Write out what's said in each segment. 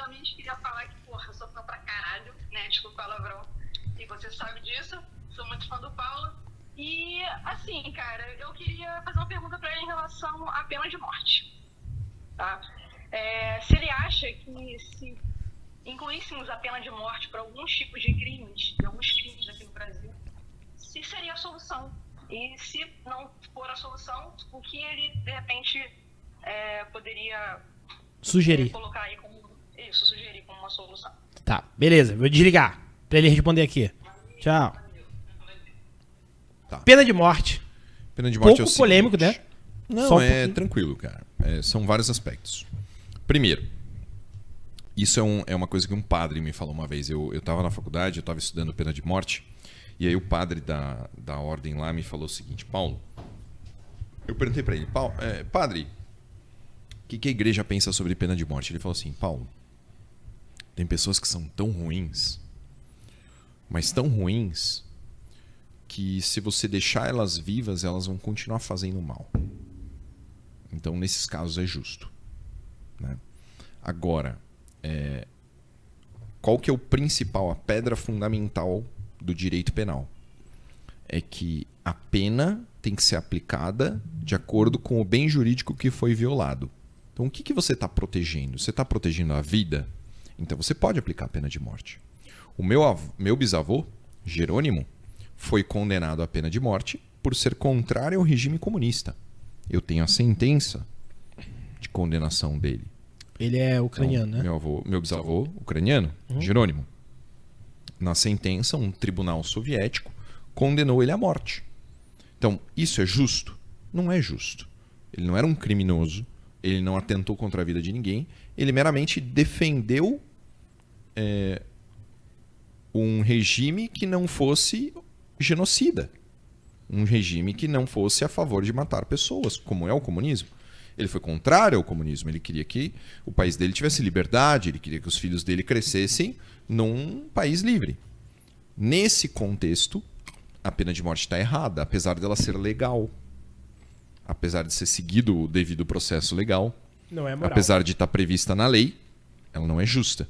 primeiramente queria falar que, porra, eu sou fã pra caralho, né? Desculpa o palavrão. E você sabe disso. Sou muito fã do Paulo. E, assim, cara, eu queria fazer uma pergunta pra ele em relação à pena de morte. Tá? Se ele acha que se incluíssemos a pena de morte para alguns tipos de crimes, alguns crimes aqui no Brasil, se seria a solução. E se não for a solução, o que ele, de repente, poderia sugerir como uma solução. Tá, beleza. Vou desligar pra ele responder aqui. Tchau. Tá. Pena de morte. Pena de morte Pouco é o seguinte. polêmico, né? Não, Só um é pouquinho. tranquilo, cara. São vários aspectos. Primeiro, isso é uma coisa que um padre me falou uma vez. Eu tava na faculdade, eu tava estudando pena de morte, e aí o padre da ordem lá me falou o seguinte: Paulo, eu perguntei pra ele, padre, o que a igreja pensa sobre pena de morte? Ele falou assim: Paulo, tem pessoas que são tão ruins, mas tão ruins, que se você deixar elas vivas, elas vão continuar fazendo mal. Então, nesses casos, é justo. Né? Agora, qual que é o principal, a pedra fundamental do direito penal? É que a pena tem que ser aplicada de acordo com o bem jurídico que foi violado. Então, o que você está protegendo? Você está protegendo a vida? Então, você pode aplicar a pena de morte. O meu bisavô, Jerônimo, foi condenado à pena de morte por ser contrário ao regime comunista. Eu tenho a sentença de condenação dele. Ele é ucraniano, Então, né? meu bisavô ucraniano, Jerônimo. Na sentença, um tribunal soviético condenou ele à morte. Então, isso é justo? Não é justo. Ele não era um criminoso, ele não atentou contra a vida de ninguém, ele meramente defendeu um regime que não fosse genocida. Um regime que não fosse a favor de matar pessoas, como é o comunismo. Ele foi contrário ao comunismo. Ele queria que o país dele tivesse liberdade, ele queria que os filhos dele crescessem num país livre. Nesse contexto, a pena de morte está errada, apesar dela ser legal. Apesar de ser seguido o devido processo legal. Não é moral. Apesar de estar prevista na lei, ela não é justa.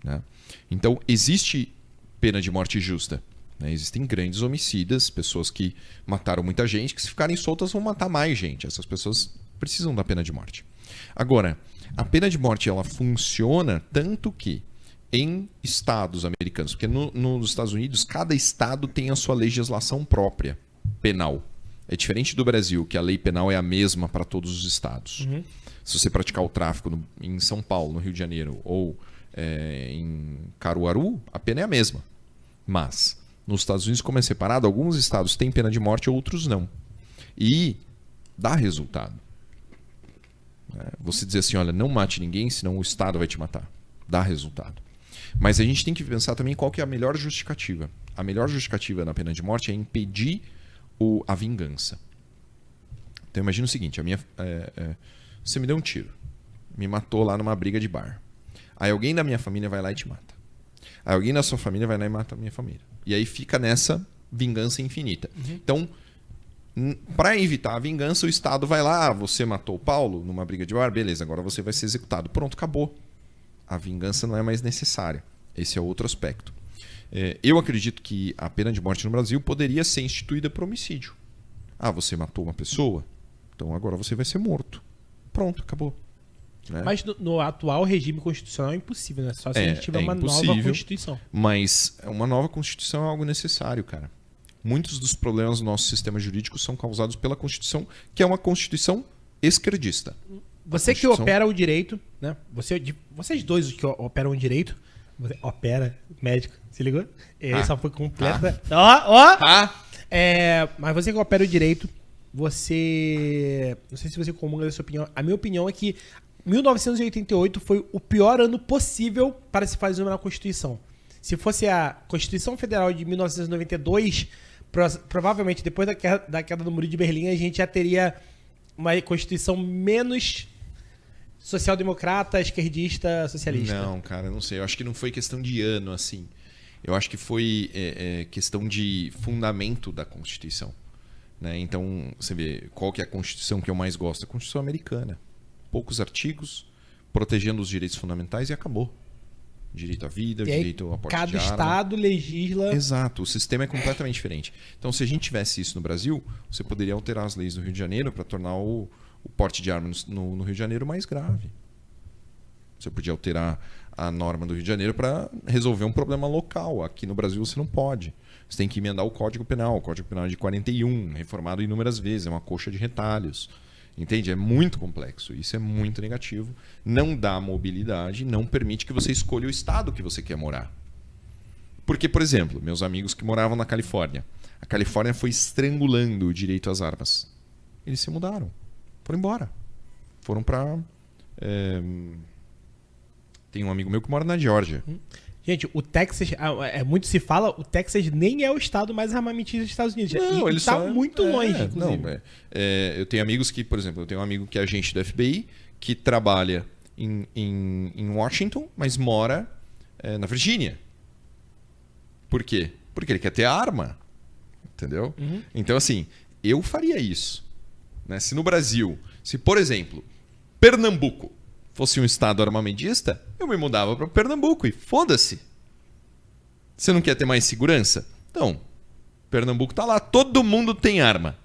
Né? Então, existe pena de morte justa. Né? Existem grandes homicidas, pessoas que mataram muita gente, que se ficarem soltas vão matar mais gente. Essas pessoas precisam da pena de morte. Agora, a pena de morte ela funciona tanto que em estados americanos, porque nos Estados Unidos cada estado tem a sua legislação própria penal. É diferente do Brasil, que a lei penal é a mesma para todos os estados. Se você praticar o tráfico em São Paulo, no Rio de Janeiro, ou em Caruaru, a pena é a mesma. Mas nos Estados Unidos, como é separado, alguns estados têm pena de morte, outros não. E dá resultado. Você dizer assim, olha, não mate ninguém, senão o Estado vai te matar. Dá resultado. Mas a gente tem que pensar também qual que é a melhor justificativa. A melhor justificativa na pena de morte é impedir a vingança. Então imagina o seguinte, você me deu um tiro, me matou lá numa briga de bar. Aí alguém da minha família vai lá e te mata. Aí alguém da sua família vai lá e mata a minha família. E aí fica nessa vingança infinita. Então, para evitar a vingança, o Estado vai lá, você matou o Paulo numa briga de bar, beleza, agora você vai ser executado. Pronto, acabou. A vingança não é mais necessária. Esse é outro aspecto. Eu acredito que a pena de morte no Brasil poderia ser instituída por homicídio. Você matou uma pessoa, então agora você vai ser morto. Pronto, acabou. Né? Mas no atual regime constitucional é impossível, né? Só se a gente tiver uma impossível, nova Constituição. Mas uma nova Constituição é algo necessário, cara. Muitos dos problemas do nosso sistema jurídico são causados pela Constituição, que é uma Constituição esquerdista. Você que opera o direito, né? Vocês dois que operam o direito, você opera, médico, se ligou? Ele só foi completa. Mas você que opera o direito, não sei se você comunga da sua opinião. A minha opinião é que 1988 foi o pior ano possível para se fazer uma Constituição. Se fosse a Constituição Federal de 1992, provavelmente depois da queda do Muro de Berlim, a gente já teria uma Constituição menos social-democrata, esquerdista, socialista. Não, cara, não sei. Eu acho que não foi questão de ano, assim. Eu acho que foi questão de fundamento da Constituição. Né? Então, você vê, qual que é a Constituição que eu mais gosto? A Constituição americana. Poucos artigos, protegendo os direitos fundamentais e acabou. Direito à vida, E aí, direito à porte cada de arma. estado legisla... Exato, o sistema é completamente diferente. Então, se a gente tivesse isso no Brasil, você poderia alterar as leis do Rio de Janeiro para tornar o porte de arma no Rio de Janeiro mais grave. Você podia alterar a norma do Rio de Janeiro para resolver um problema local. Aqui no Brasil você não pode. Você tem que emendar o Código Penal. O Código Penal é de 41, reformado inúmeras vezes, é uma coxa de retalhos. Entende? É muito complexo. Isso é muito negativo. Não dá mobilidade, não permite que você escolha o estado que você quer morar. Porque, por exemplo, meus amigos que moravam na Califórnia, a Califórnia foi estrangulando o direito às armas. Eles se mudaram. Foram embora. Foram para... Tem um amigo meu que mora na Geórgia. Gente, o Texas, muito se fala, o Texas nem é o estado mais armamentista dos Estados Unidos. Não, ele está muito longe, não, inclusive. eu tenho amigos que, por exemplo, eu tenho um amigo que é agente do FBI, que trabalha em Washington, mas mora na Virgínia. Por quê? Porque ele quer ter arma. Entendeu? Uhum. Então, assim, eu faria isso. Né? Se no Brasil, se, por exemplo, Pernambuco fosse um estado armamentista, eu me mudava para Pernambuco e foda-se. Você não quer ter mais segurança? Então, Pernambuco tá lá, todo mundo tem arma.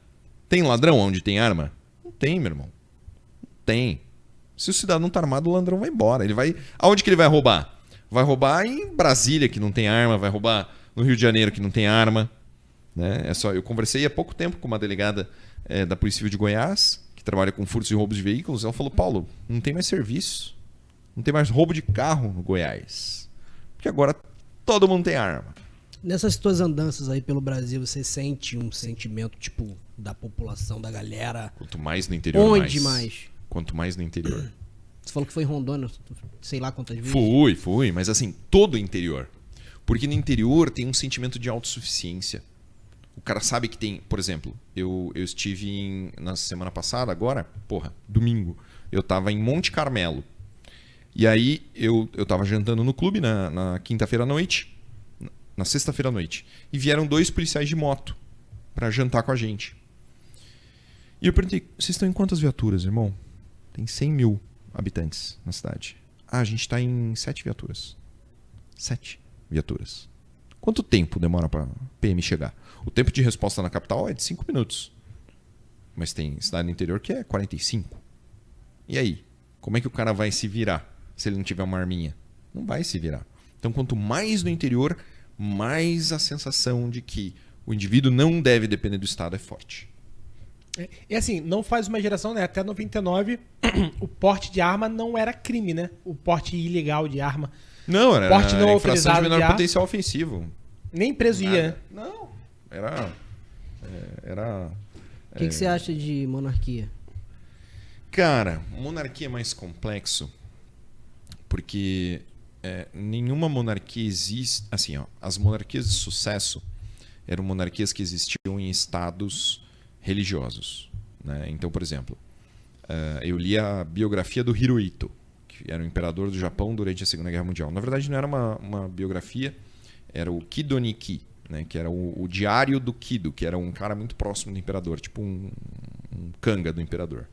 Tem ladrão onde tem arma? Não tem, meu irmão. Não tem. Se o cidadão tá armado, o ladrão vai embora. Ele vai... Aonde que ele vai roubar? Vai roubar em Brasília, que não tem arma, vai roubar no Rio de Janeiro, que não tem arma. Né? Eu conversei há pouco tempo com uma delegada da Polícia Civil de Goiás, que trabalha com furtos e roubos de veículos. Ela falou, Paulo, não tem mais serviço. Não tem mais roubo de carro no Goiás. Porque agora todo mundo tem arma. Nessas tuas andanças aí pelo Brasil, você sente um sentimento, tipo, da população, da galera? Quanto mais no interior, Onde mais? Quanto mais no interior. Você falou que foi em Rondônia, sei lá quantas vezes. Fui, mas assim, todo o interior. Porque no interior tem um sentimento de autossuficiência. O cara sabe que tem... Por exemplo, eu estive na semana passada, agora, domingo, eu tava em Monte Carmelo. E aí eu tava jantando no clube na quinta-feira à noite, na sexta-feira à noite. E vieram 2 policiais de moto pra jantar com a gente. E eu perguntei, vocês estão em quantas viaturas, irmão? Tem 100 mil habitantes na cidade. A gente tá em 7 viaturas. 7 viaturas. Quanto tempo demora pra PM chegar? O tempo de resposta na capital é de 5 minutos. Mas tem cidade no interior que é 45. E aí? Como é que o cara vai se virar se ele não tiver uma arminha? Não vai se virar. Então, quanto mais no interior, mais a sensação de que o indivíduo não deve depender do Estado é forte. E assim, não faz uma geração, né? Até 99, o porte de arma não era crime, né? O porte ilegal de arma. Não, era porte não infração de autorizado menor de arma. potencial ofensivo. Nem preso ia, né? Não. Era... O que você acha de monarquia? Cara, monarquia é mais complexo porque nenhuma monarquia existe... Assim, ó, as monarquias de sucesso eram monarquias que existiam em estados religiosos. Né? Então, por exemplo, eu li a biografia do Hirohito, que era o imperador do Japão durante a Segunda Guerra Mundial. Na verdade, não era uma biografia, era o Kido Nikki, né? Que era o diário do Kido, que era um cara muito próximo do imperador, tipo um kanga do imperador.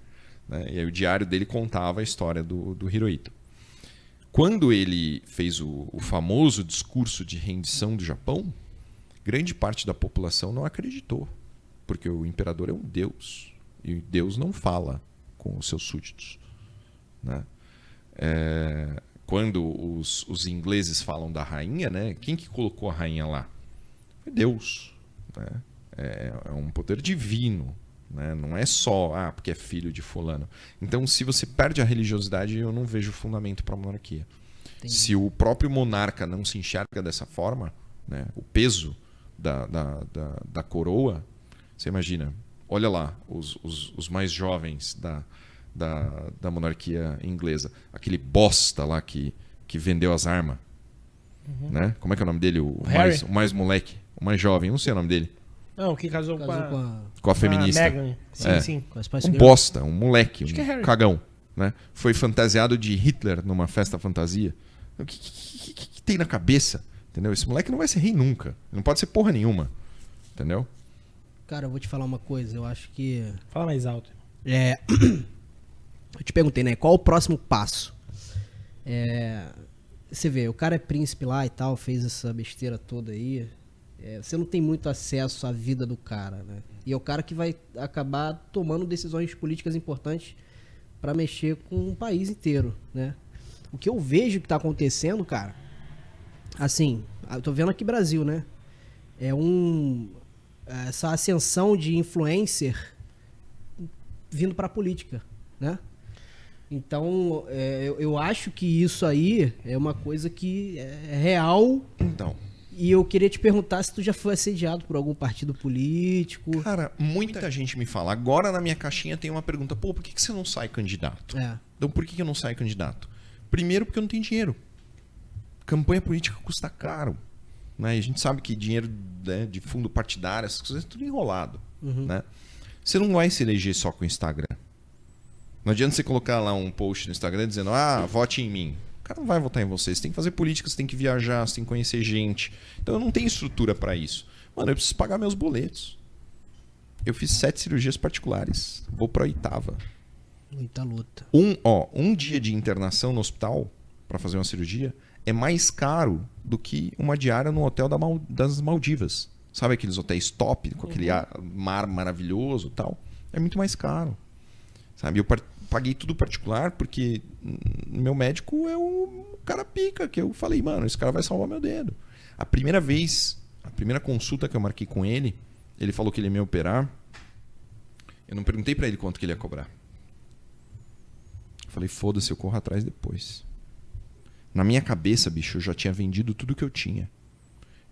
Né? E aí o diário dele contava a história do Hirohito. Quando ele fez o famoso discurso de rendição do Japão, grande parte da população não acreditou, porque o imperador é um deus, e Deus não fala com os seus súditos. Né? Quando os ingleses falam da rainha, né? Quem que colocou a rainha lá? Foi Deus. Né? É um poder divino. Né? Não é só porque é filho de fulano. Então, se você perde a religiosidade, eu não vejo fundamento para a monarquia. Entendi. Se o próprio monarca não se enxerga dessa forma, né? O peso da coroa, você imagina, olha lá, os mais jovens da monarquia inglesa, aquele bosta lá que vendeu as armas. Uhum. Né? Como é que é o nome dele? O mais moleque, o mais jovem, não sei o nome dele. Não, que casou com a feminista. Meghan. Sim. Um bosta, um moleque, um cagão. Né? Foi fantasiado de Hitler numa festa fantasia. O que tem na cabeça? Entendeu? Esse moleque não vai ser rei nunca. Não pode ser porra nenhuma. Entendeu? Cara, eu vou te falar uma coisa. Eu acho que... Fala mais alto. Eu te perguntei, né? Qual o próximo passo? você vê, o cara é príncipe lá e tal, fez essa besteira toda aí. Você não tem muito acesso à vida do cara, né? E é o cara que vai acabar tomando decisões políticas importantes pra mexer com o país inteiro, né? O que eu vejo que tá acontecendo, cara, assim, eu tô vendo aqui Brasil, né? Essa ascensão de influencer vindo pra política, né? Então, eu acho que isso aí é uma coisa que é real. Então, E eu queria te perguntar se tu já foi assediado por algum partido político. cara, muita gente me fala. Agora na minha caixinha tem uma pergunta. Pô, por que você não sai candidato? Então, por que eu não saio candidato? Primeiro, porque eu não tenho dinheiro. Campanha política custa caro. Né? E a gente sabe que dinheiro, né, de fundo partidário, essas coisas, é tudo enrolado. Né? Você não vai se eleger só com o Instagram. Não adianta você colocar lá um post no Instagram dizendo, vote em mim. O cara não vai votar em você. Você tem que fazer política, você tem que viajar, você tem que conhecer gente. Então eu não tenho estrutura para isso. Mano, eu preciso pagar meus boletos. Eu fiz 7 cirurgias particulares. Vou pra 8ª. Muita luta. Um dia de internação no hospital para fazer uma cirurgia é mais caro do que uma diária no hotel das Maldivas. Sabe aqueles hotéis top, com aquele mar maravilhoso e tal? É muito mais caro. Sabe? Eu paguei tudo particular porque meu médico é um cara pica, que eu falei, mano, esse cara vai salvar meu dedo. A primeira consulta que eu marquei com ele, ele falou que ele ia me operar. Eu não perguntei pra ele quanto que ele ia cobrar. Eu falei, foda-se, eu corro atrás depois. Na minha cabeça, bicho, eu já tinha vendido tudo que eu tinha.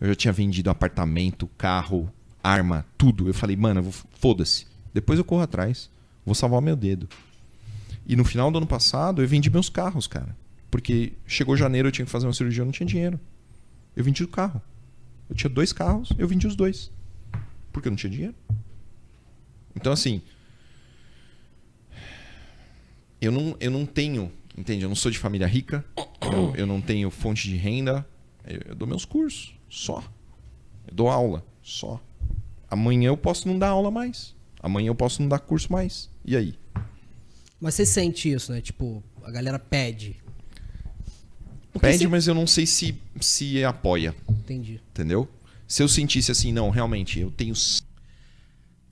Eu já tinha vendido apartamento, carro, arma, tudo. Eu falei, mano, foda-se. Depois eu corro atrás. Vou salvar meu dedo. E no final do ano passado, eu vendi meus carros, cara. Porque chegou janeiro, eu tinha que fazer uma cirurgia, eu não tinha dinheiro. Eu vendi o carro. Eu tinha 2 carros, eu vendi os 2. Porque eu não tinha dinheiro. Então, assim... Eu não tenho... Entende? Eu não sou de família rica. Eu não tenho fonte de renda. Eu dou meus cursos. Só. Eu dou aula. Só. Amanhã eu posso não dar aula mais. Amanhã eu posso não dar curso mais. E aí? Mas você sente isso, né? Tipo, a galera pede. Pede, mas eu não sei se apoia. Entendi. Entendeu? Se eu sentisse assim, não, realmente, eu tenho...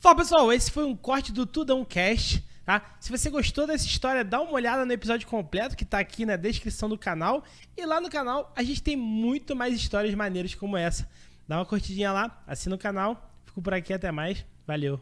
Fala, pessoal, esse foi um corte do Tudão Cast, tá? Se você gostou dessa história, dá uma olhada no episódio completo que tá aqui na descrição do canal. E lá no canal a gente tem muito mais histórias maneiras como essa. Dá uma curtidinha lá, assina o canal. Fico por aqui, até mais. Valeu!